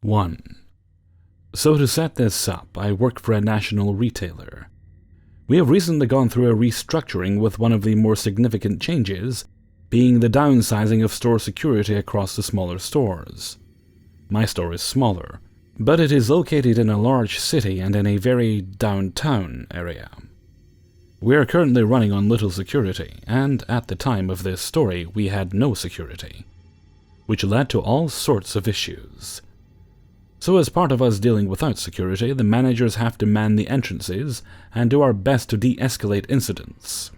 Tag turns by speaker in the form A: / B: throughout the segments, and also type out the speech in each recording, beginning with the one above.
A: 1. So to set this up, I work for a national retailer. We have recently gone through a restructuring, with one of the more significant changes being the downsizing of store security across the smaller stores. My store is smaller, but it is located in a large city and in a very downtown area. We are currently running on little security, and at the time of this story we had no security, which led to all sorts of issues. So as part of us dealing without security, the managers have to man the entrances and do our best to de-escalate incidents.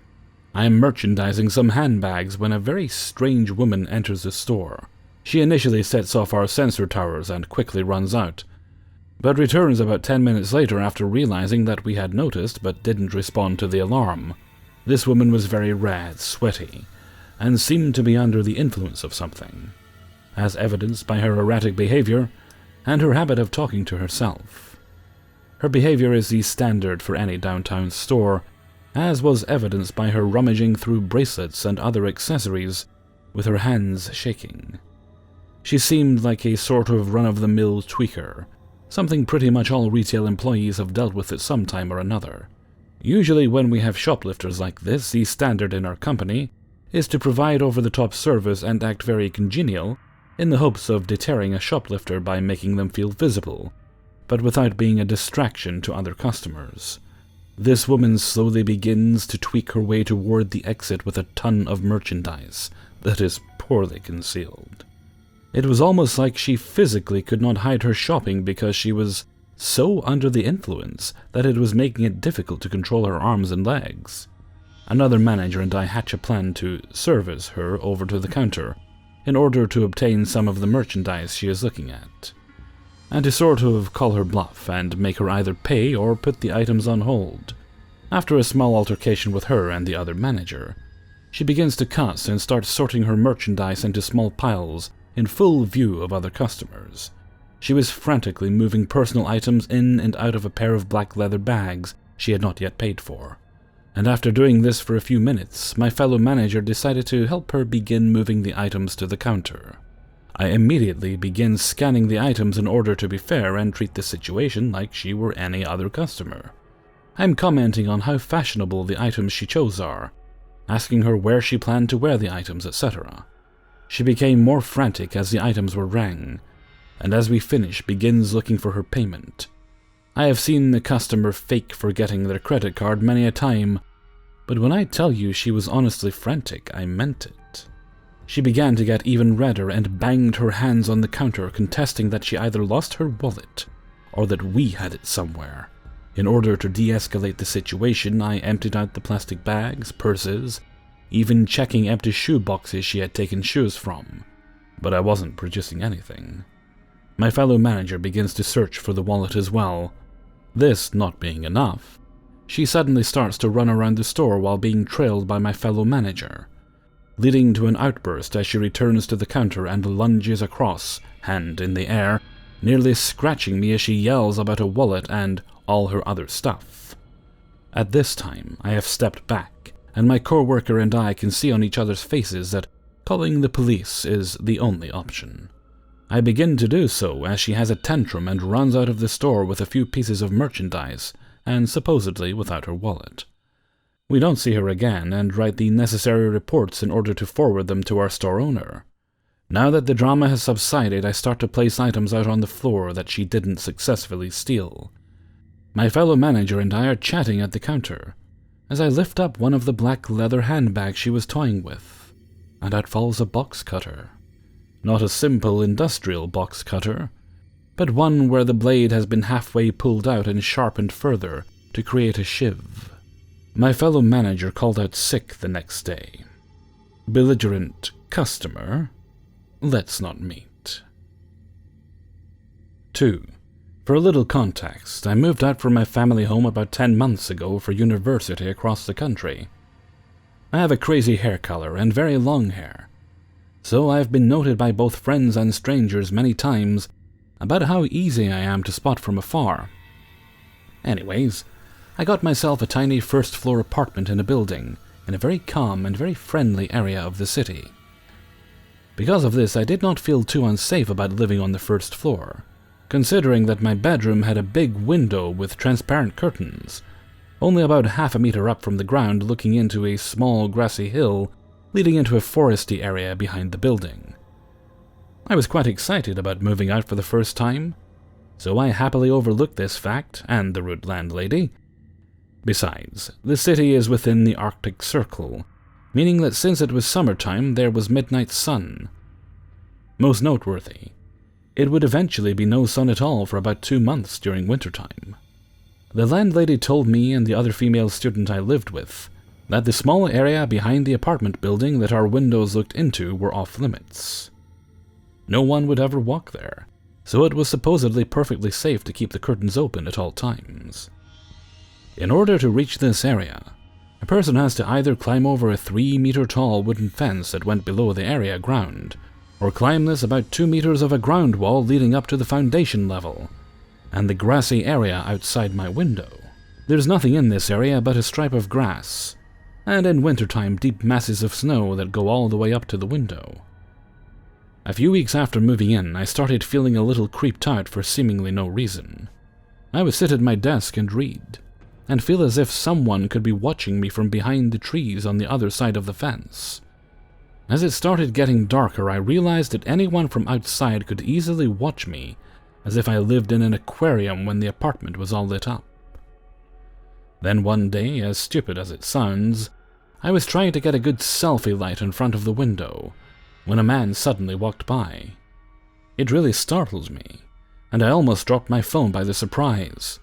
A: I am merchandising some handbags when a very strange woman enters the store. She initially sets off our sensor towers and quickly runs out, but returns about 10 minutes later after realizing that we had noticed but didn't respond to the alarm. This woman was very red, sweaty, and seemed to be under the influence of something, as evidenced by her erratic behavior and her habit of talking to herself. Her behavior is the standard for any downtown store, as was evidenced by her rummaging through bracelets and other accessories with her hands shaking. She seemed like a sort of run-of-the-mill tweaker, something pretty much all retail employees have dealt with at some time or another. Usually when we have shoplifters like this, the standard in our company is to provide over-the-top service and act very congenial, in the hopes of deterring a shoplifter by making them feel visible, but without being a distraction to other customers. This woman slowly begins to tweak her way toward the exit with a ton of merchandise that is poorly concealed. It was almost like she physically could not hide her shopping because she was so under the influence that it was making it difficult to control her arms and legs. Another manager and I hatch a plan to service her over to the counter in order to obtain some of the merchandise she is looking at, and to sort of call her bluff and make her either pay or put the items on hold. After a small altercation with her and the other manager, she begins to cuss and starts sorting her merchandise into small piles in full view of other customers. She was frantically moving personal items in and out of a pair of black leather bags she had not yet paid for. And after doing this for a few minutes, my fellow manager decided to help her begin moving the items to the counter. I immediately begin scanning the items in order to be fair and treat the situation like she were any other customer. I am commenting on how fashionable the items she chose are, asking her where she planned to wear the items, etc. She became more frantic as the items were rang, and as we finish begins looking for her payment. I have seen the customer fake forgetting their credit card many a time, but when I tell you she was honestly frantic, I meant it. She began to get even redder and banged her hands on the counter, contesting that she either lost her wallet or that we had it somewhere. In order to de-escalate the situation, I emptied out the plastic bags, purses, even checking empty shoe boxes she had taken shoes from, but I wasn't producing anything. My fellow manager begins to search for the wallet as well. This not being enough, she suddenly starts to run around the store while being trailed by my fellow manager, leading to an outburst as she returns to the counter and lunges across, hand in the air, nearly scratching me as she yells about a wallet and all her other stuff. At this time, I have stepped back, and my co-worker and I can see on each other's faces that calling the police is the only option. I begin to do so as she has a tantrum and runs out of the store with a few pieces of merchandise, and supposedly without her wallet. We don't see her again and write the necessary reports in order to forward them to our store owner. Now that the drama has subsided, I start to place items out on the floor that she didn't successfully steal. My fellow manager and I are chatting at the counter, as I lift up one of the black leather handbags she was toying with, and out falls a box cutter. Not a simple industrial box cutter, but one where the blade has been halfway pulled out and sharpened further to create a shiv. My fellow manager called out sick the next day. Belligerent customer? Let's not meet. 2. For a little context, I moved out from my family home about 10 months ago for university across the country. I have a crazy hair color and very long hair, so I've been noted by both friends and strangers many times about how easy I am to spot from afar. Anyways, I got myself a tiny first-floor apartment in a building in a very calm and very friendly area of the city. Because of this, I did not feel too unsafe about living on the first floor. considering that my bedroom had a big window with transparent curtains, only about half a meter up from the ground, looking into a small grassy hill leading into a foresty area behind the building. I was quite excited about moving out for the first time, so I happily overlooked this fact and the rude landlady. Besides, the city is within the Arctic Circle, meaning that since it was summertime, there was midnight sun. Most noteworthy, it would eventually be no sun at all for about 2 months during wintertime. The landlady told me and the other female student I lived with that the small area behind the apartment building that our windows looked into were off limits. No one would ever walk there, so it was supposedly perfectly safe to keep the curtains open at all times. In order to reach this area, a person has to either climb over a 3-meter-tall wooden fence that went below the area ground, or climb this about 2 meters of a ground wall leading up to the foundation level, and the grassy area outside my window. There's nothing in this area but a stripe of grass, and in wintertime deep masses of snow that go all the way up to the window. A few weeks after moving in, I started feeling a little creeped out for seemingly no reason. I would sit at my desk and read, and feel as if someone could be watching me from behind the trees on the other side of the fence. As it started getting darker, I realized that anyone from outside could easily watch me, as if I lived in an aquarium when the apartment was all lit up. Then one day, as stupid as it sounds, I was trying to get a good selfie light in front of the window, when a man suddenly walked by. It really startled me, and I almost dropped my phone by the surprise.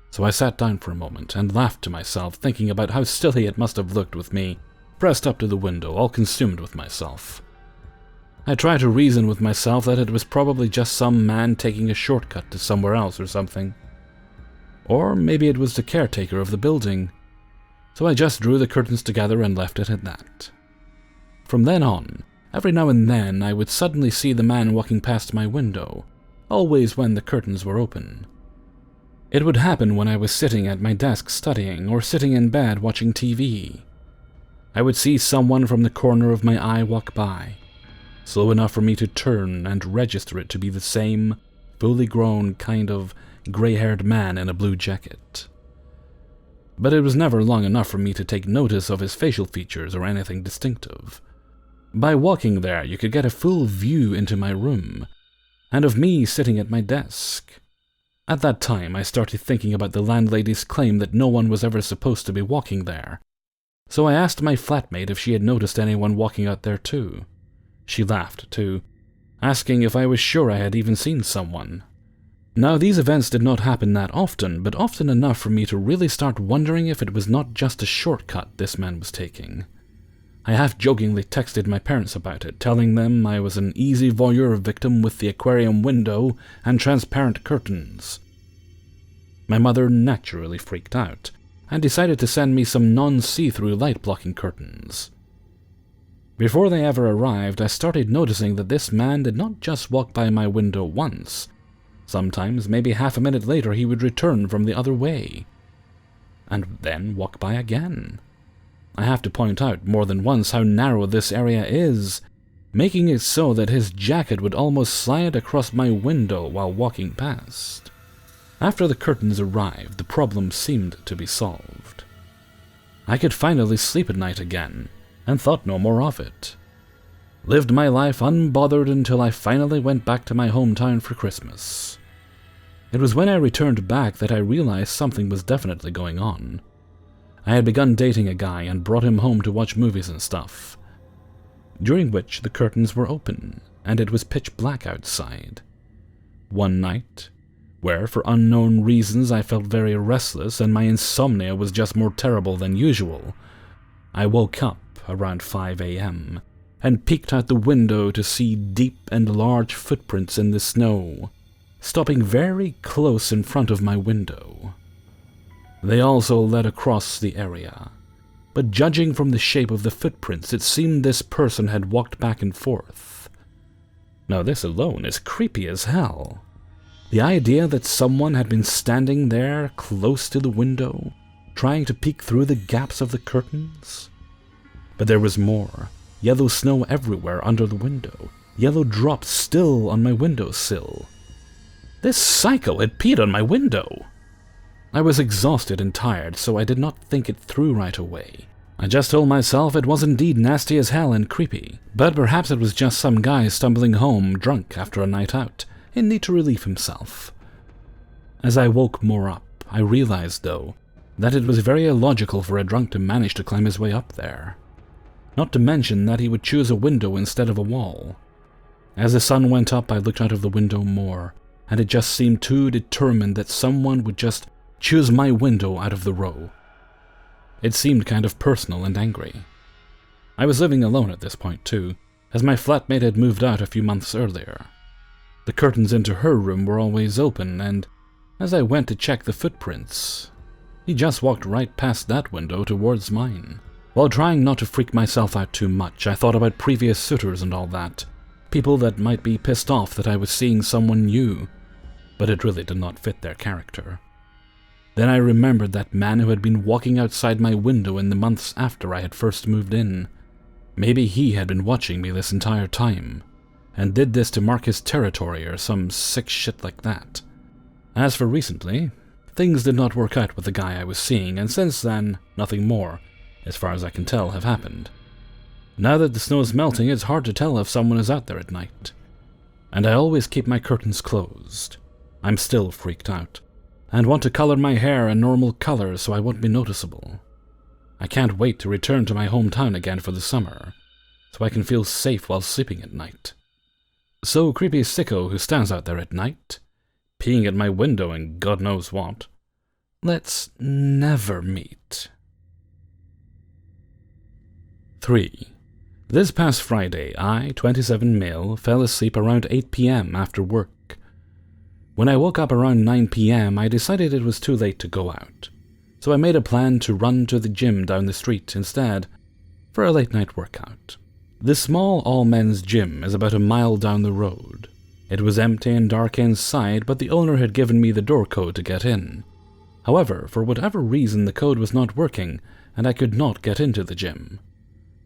A: So I sat down for a moment and laughed to myself, thinking about how silly it must have looked with me, pressed up to the window, all consumed with myself. I tried to reason with myself that it was probably just some man taking a shortcut to somewhere else or something. Or maybe it was the caretaker of the building. So I just drew the curtains together and left it at that. From then on, every now and then I would suddenly see the man walking past my window, always when the curtains were open. It would happen when I was sitting at my desk studying or sitting in bed watching TV. I would see someone from the corner of my eye walk by, slow enough for me to turn and register it to be the same fully grown kind of gray-haired man in a blue jacket. But it was never long enough for me to take notice of his facial features or anything distinctive. By walking there, you could get a full view into my room, and of me sitting at my desk. At that time, I started thinking about the landlady's claim that no one was ever supposed to be walking there. So I asked my flatmate if she had noticed anyone walking out there too. She laughed too, asking if I was sure I had even seen someone. Now, these events did not happen that often, but often enough for me to really start wondering if it was not just a shortcut this man was taking. I half-jokingly texted my parents about it, telling them I was an easy voyeur victim with the aquarium window and transparent curtains. My mother naturally freaked out, and decided to send me some non-see-through light-blocking curtains. Before they ever arrived, I started noticing that this man did not just walk by my window once. Sometimes, maybe half a minute later, he would return from the other way, and then walk by again. I have to point out more than once how narrow this area is, making it so that his jacket would almost slide across my window while walking past. After the curtains arrived, the problem seemed to be solved. I could finally sleep at night again, and thought no more of it. Lived my life unbothered until I finally went back to my hometown for Christmas. It was when I returned back that I realized something was definitely going on. I had begun dating a guy and brought him home to watch movies and stuff, during which the curtains were open, and it was pitch black outside. One night, where for unknown reasons I felt very restless and my insomnia was just more terrible than usual, I woke up around 5 a.m. and peeked out the window to see deep and large footprints in the snow, stopping very close in front of my window. They also led across the area, but judging from the shape of the footprints, it seemed this person had walked back and forth. Now this alone is creepy as hell. The idea that someone had been standing there close to the window, trying to peek through the gaps of the curtains. But there was more. Yellow snow everywhere under the window. Yellow drops still on my windowsill. This psycho had peed on my window. I was exhausted and tired, so I did not think it through right away. I just told myself it was indeed nasty as hell and creepy, but perhaps it was just some guy stumbling home drunk after a night out, in need to relieve himself. As I woke more up, I realized, though, that it was very illogical for a drunk to manage to climb his way up there. Not to mention that he would choose a window instead of a wall. As the sun went up, I looked out of the window more, and it just seemed too determined that someone would just choose my window out of the row. It seemed kind of personal and angry. I was living alone at this point too, as my flatmate had moved out a few months earlier. The curtains into her room were always open, and as I went to check the footprints, he just walked right past that window towards mine. While trying not to freak myself out too much, I thought about previous suitors and all that, people that might be pissed off that I was seeing someone new, but it really did not fit their character. Then I remembered that man who had been walking outside my window in the months after I had first moved in. Maybe he had been watching me this entire time, and did this to mark his territory or some sick shit like that. As for recently, things did not work out with the guy I was seeing, and since then, nothing more, as far as I can tell, have happened. Now that the snow is melting, it's hard to tell if someone is out there at night. And I always keep my curtains closed. I'm still freaked out, and want to color my hair a normal color so I won't be noticeable. I can't wait to return to my hometown again for the summer, so I can feel safe while sleeping at night. So creepy sicko who stands out there at night, peeing at my window and God knows what, let's never meet. 3. This past Friday, I, 27 male, fell asleep around 8 p.m. after work. When I woke up around 9 p.m., I decided it was too late to go out, so I made a plan to run to the gym down the street instead for a late-night workout. The small all-men's gym is about a mile down the road. It was empty and dark inside, but the owner had given me the door code to get in. However, for whatever reason, the code was not working, and I could not get into the gym.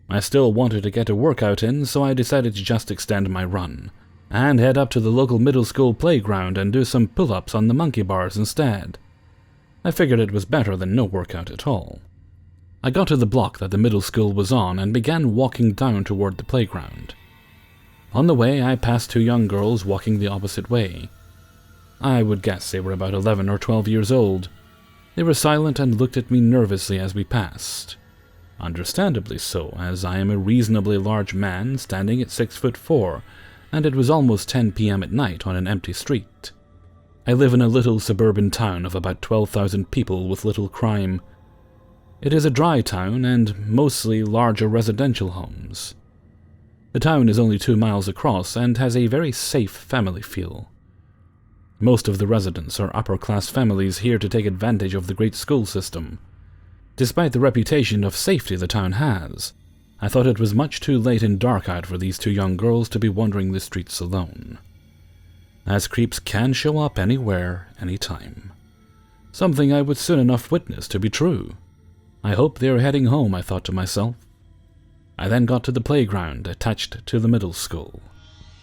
A: I still wanted to get a workout in, so I decided to just extend my run and head up to the local middle school playground and do some pull-ups on the monkey bars instead. I figured it was better than no workout at all. I got to the block that the middle school was on and began walking down toward the playground. On the way, I passed 2 young girls walking the opposite way. I would guess they were about 11 or 12 years old. They were silent and looked at me nervously as we passed. Understandably so, as I am a reasonably large man standing at 6'4", and it was almost 10 p.m. at night on an empty street. I live in a little suburban town of about 12,000 people with little crime. It is a dry town and mostly larger residential homes. The town is only 2 miles across and has a very safe family feel. Most of the residents are upper-class families here to take advantage of the great school system. Despite the reputation of safety the town has, I thought it was much too late and dark out for these 2 young girls to be wandering the streets alone, as creeps can show up anywhere, anytime. Something I would soon enough witness to be true. I hope they are heading home, I thought to myself. I then got to the playground attached to the middle school.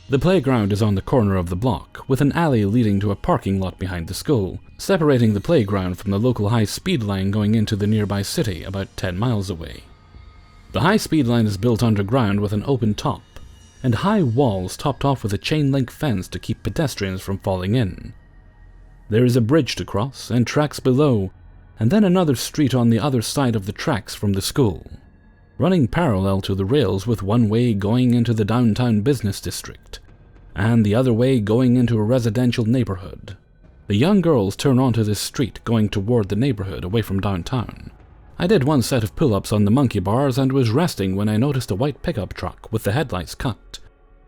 A: The playground is on the corner of the block, with an alley leading to a parking lot behind the school, separating the playground from the local high-speed line going into the nearby city about 10 miles away. The high-speed line is built underground with an open top, and high walls topped off with a chain-link fence to keep pedestrians from falling in. There is a bridge to cross, and tracks below, and then another street on the other side of the tracks from the school, running parallel to the rails with one way going into the downtown business district, and the other way going into a residential neighborhood. The young girls turn onto this street going toward the neighborhood away from downtown. I did 1 set of pull-ups on the monkey bars and was resting when I noticed a white pickup truck with the headlights cut,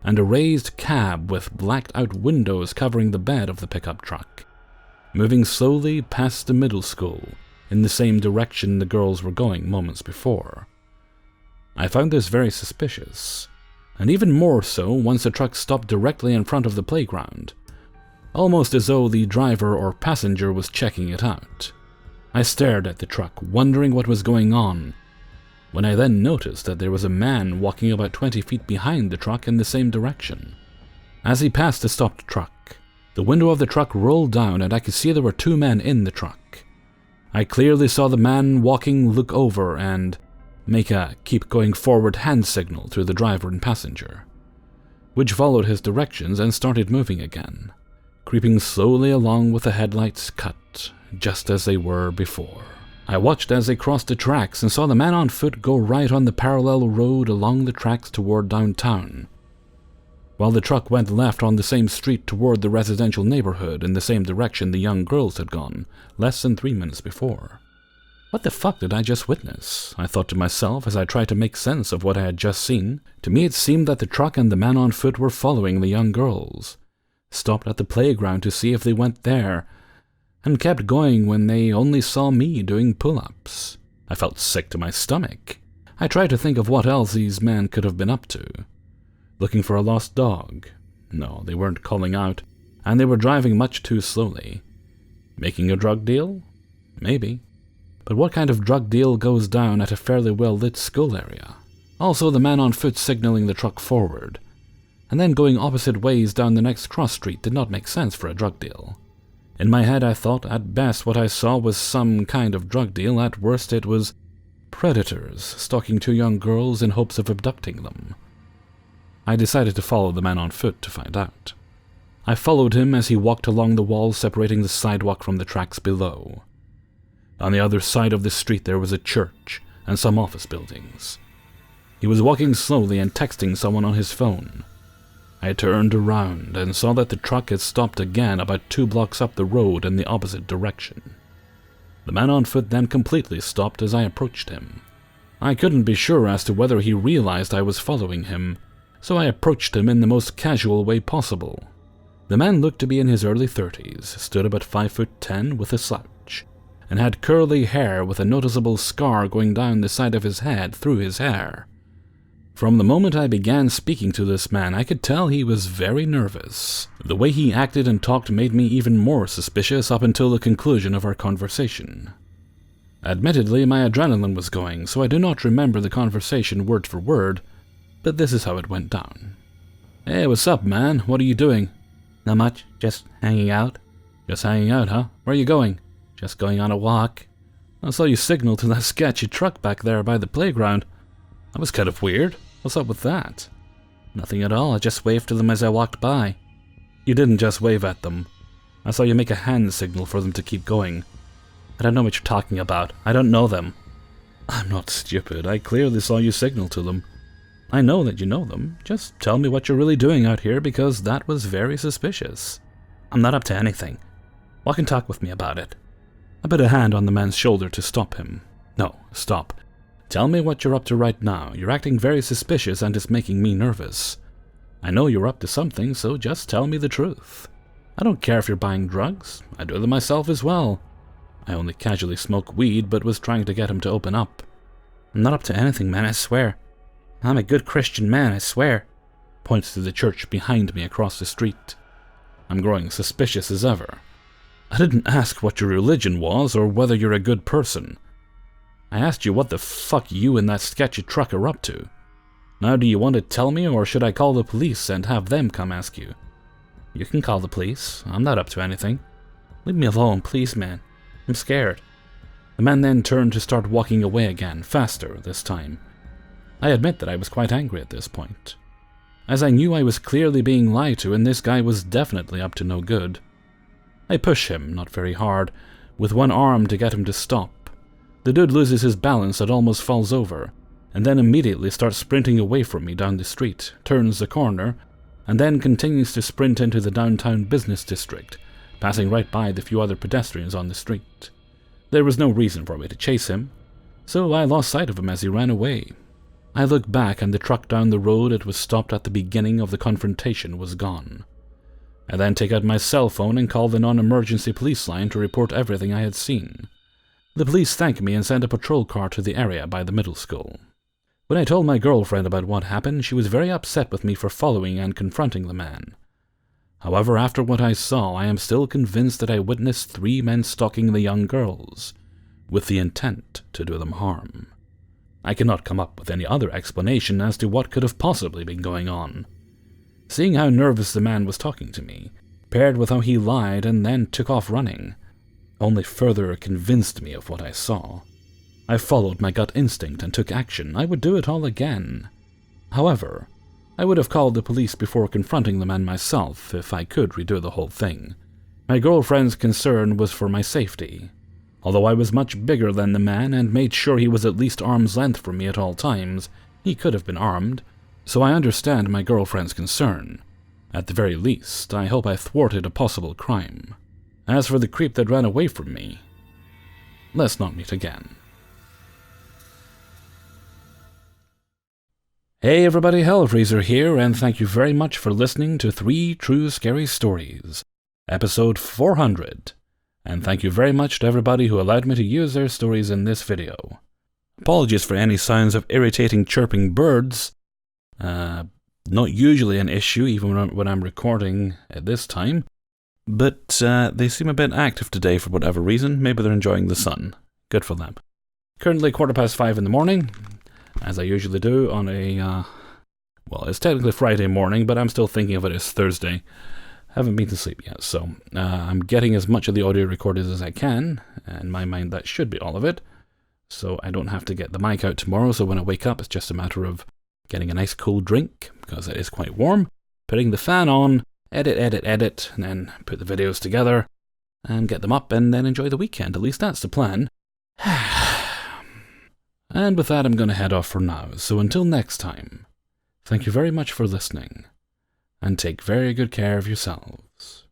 A: and a raised cab with blacked-out windows covering the bed of the pickup truck, moving slowly past the middle school in the same direction the girls were going moments before. I found this very suspicious, and even more so once the truck stopped directly in front of the playground, almost as though the driver or passenger was checking it out. I stared at the truck, wondering what was going on, when I then noticed that there was a man walking about 20 feet behind the truck in the same direction. As he passed the stopped truck, The window of the truck rolled down and I could see there were 2 men in the truck. I clearly saw the man walking look over and make a keep going forward hand signal to the driver and passenger, which followed his directions and started moving again, creeping slowly along with the headlights cut, just as they were before. I watched as they crossed the tracks and saw the man on foot go right on the parallel road along the tracks toward downtown, while the truck went left on the same street toward the residential neighborhood in the same direction the young girls had gone less than 3 minutes before. What the fuck did I just witness? I thought to myself as I tried to make sense of what I had just seen. To me it seemed that the truck and the man on foot were following the young girls, stopped at the playground to see if they went there, and kept going when they only saw me doing pull-ups. I felt sick to my stomach. I tried to think of what else these men could have been up to. Looking for a lost dog? No, they weren't calling out, and they were driving much too slowly. Making a drug deal? Maybe. But what kind of drug deal goes down at a fairly well-lit school area? Also, the man on foot signaling the truck forward, and then going opposite ways down the next cross street did not make sense for a drug deal. In my head I thought at best what I saw was some kind of drug deal, at worst it was predators stalking 2 young girls in hopes of abducting them. I decided to follow the man on foot to find out. I followed him as he walked along the wall separating the sidewalk from the tracks below. On the other side of the street there was a church and some office buildings. He was walking slowly and texting someone on his phone. I turned around and saw that the truck had stopped again about 2 blocks up the road in the opposite direction. The man on foot then completely stopped as I approached him. I couldn't be sure as to whether he realized I was following him, so I approached him in the most casual way possible. The man looked to be in his early 30s, stood about 5'10" with a slouch, and had curly hair with a noticeable scar going down the side of his head through his hair. From the moment I began speaking to this man, I could tell he was very nervous. The way he acted and talked made me even more suspicious up until the conclusion of our conversation. Admittedly, my adrenaline was going, so I do not remember the conversation word for word, but this is how it went down. "Hey, what's up, man? What are you doing?" "Not much, just hanging out." "Just hanging out, huh? Where are you going?" "Just going on a walk." "I saw you signal to that sketchy truck back there by the playground. That was kind of weird. What's up with that?" "Nothing at all, I just waved to them as I walked by." "You didn't just wave at them. I saw you make a hand signal for them to keep going." "I don't know what you're talking about. I don't know them." "I'm not stupid. I clearly saw you signal to them." "I know that you know them. Just tell me what you're really doing out here, because that was very suspicious." "I'm not up to anything. Walk and talk with me about it." I put a hand on the man's shoulder to stop him. "No, stop. Tell me what you're up to right now. You're acting very suspicious and it's making me nervous. I know you're up to something, so just tell me the truth. I don't care if you're buying drugs. I do them myself as well. I only casually smoke weed, but was trying to get him to open up." "I'm not up to anything, man, I swear. I'm a good Christian man, I swear." Points to the church behind me across the street. I'm growing suspicious as ever. I didn't ask what your religion was or whether you're a good person. I asked you what the fuck you and that sketchy truck are up to. Now do you want to tell me, or should I call the police and have them come ask you?" "You can call the police. I'm not up to anything. Leave me alone, please, man. I'm scared." The man then turned to start walking away again, faster this time. I admit that I was quite angry at this point, as I knew I was clearly being lied to and this guy was definitely up to no good. I push him, not very hard, with one arm to get him to stop. The dude loses his balance and almost falls over, and then immediately starts sprinting away from me down the street, turns the corner, and then continues to sprint into the downtown business district, passing right by the few other pedestrians on the street. There was no reason for me to chase him, so I lost sight of him as he ran away. I looked back and the truck down the road it was stopped at the beginning of the confrontation was gone. I then take out my cell phone and call the non-emergency police line to report everything I had seen. The police thanked me and sent a patrol car to the area by the middle school. When I told my girlfriend about what happened, she was very upset with me for following and confronting the man. However, after what I saw, I am still convinced that I witnessed 3 men stalking the young girls, with the intent to do them harm. I cannot come up with any other explanation as to what could have possibly been going on. Seeing how nervous the man was talking to me, paired with how he lied and then took off running, only further convinced me of what I saw. I followed my gut instinct and took action. I would do it all again. However, I would have called the police before confronting the man myself if I could redo the whole thing. My girlfriend's concern was for my safety. Although I was much bigger than the man and made sure he was at least arm's length from me at all times, he could have been armed, so I understand my girlfriend's concern. At the very least, I hope I thwarted a possible crime. As for the creep that ran away from me, let's not meet again. Hey everybody, Hellfreezer here, and thank you very much for listening to 3 True Scary Stories, episode 400. And thank you very much to everybody who allowed me to use their stories in this video. Apologies for any sounds of irritating chirping birds. Not usually an issue, even when I'm recording at this time. But they seem a bit active today for whatever reason. Maybe they're enjoying the sun. Good for them. Currently 5:15 in the morning, as I usually do on a, well, it's technically Friday morning, but I'm still thinking of it as Thursday. Haven't been to sleep yet, so I'm getting as much of the audio recorded as I can. In my mind, that should be all of it. So I don't have to get the mic out tomorrow, so when I wake up, it's just a matter of getting a nice cool drink, because it is quite warm, putting the fan on, edit, and then put the videos together, and get them up, and then enjoy the weekend. At least that's the plan. And with that, I'm going to head off for now. So until next time, thank you very much for listening, and take very good care of yourselves.